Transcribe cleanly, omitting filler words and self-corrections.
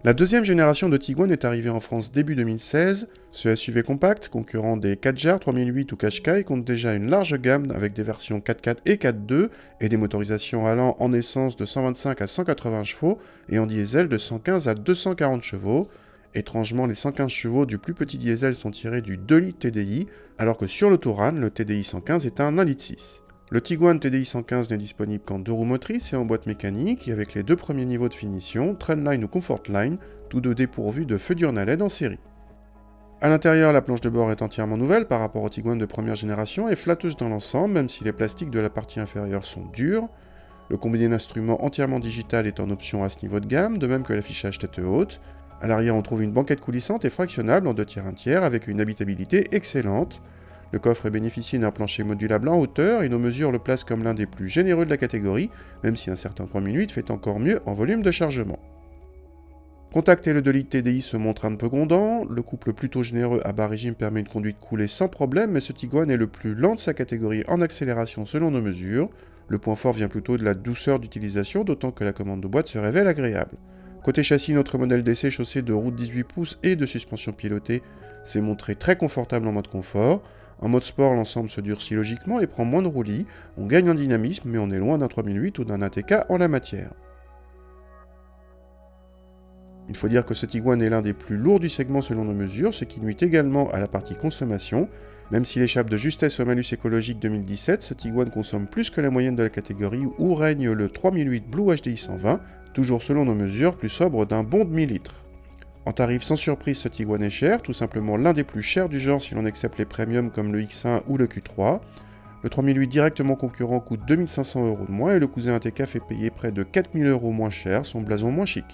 La deuxième génération de Tiguan est arrivée en France début 2016. Ce SUV compact, concurrent des 4JAR 3008 ou Qashqai, compte déjà une large gamme avec des versions 4x4 et 4.2 et des motorisations allant en essence de 125 à 180 chevaux et en diesel de 115 à 240 chevaux. Étrangement, les 115 chevaux du plus petit diesel sont tirés du 2 litres TDI, alors que sur l'Autoran, le TDI 115 est un 1 litre 6. Le Tiguan TDI 115 n'est disponible qu'en 2 roues motrices et en boîte mécanique, et avec les deux premiers niveaux de finition, Trendline ou Comfortline, tous deux dépourvus de feu diurne à LED en série. A l'intérieur, la planche de bord est entièrement nouvelle par rapport au Tiguan de première génération et flatteuse dans l'ensemble, même si les plastiques de la partie inférieure sont durs. Le combiné d'instruments entièrement digital est en option à ce niveau de gamme, de même que l'affichage tête haute. À l'arrière, on trouve une banquette coulissante et fractionnable en 2 tiers 1 tiers avec une habitabilité excellente. Le coffre bénéficie d'un plancher modulable en hauteur et nos mesures le placent comme l'un des plus généreux de la catégorie, même si un certain 3008 fait encore mieux en volume de chargement. Contact et le 2 litres TDI se montrent un peu grondant, le couple plutôt généreux à bas régime permet une conduite coulée sans problème, mais ce Tiguan est le plus lent de sa catégorie en accélération selon nos mesures. Le point fort vient plutôt de la douceur d'utilisation, d'autant que la commande de boîte se révèle agréable. Côté châssis, notre modèle d'essai chaussé de roue de 18 pouces et de suspension pilotée s'est montré très confortable en mode confort. En mode sport, l'ensemble se durcit logiquement et prend moins de roulis. On gagne en dynamisme, mais on est loin d'un 3008 ou d'un ATK en la matière. Il faut dire que ce Tiguan est l'un des plus lourds du segment selon nos mesures, ce qui nuit également à la partie consommation. Même s'il échappe de justesse au malus écologique 2017, ce Tiguan consomme plus que la moyenne de la catégorie où règne le 3008 Blue HDI 120, toujours selon nos mesures, plus sobre d'un bon demi-litre. En tarif sans surprise, ce Tiguan est cher, tout simplement l'un des plus chers du genre si l'on accepte les premiums comme le X1 ou le Q3. Le 3008 directement concurrent coûte 2500 € de moins et le cousin ATK fait payer près de 4000 € moins cher, son blason moins chic.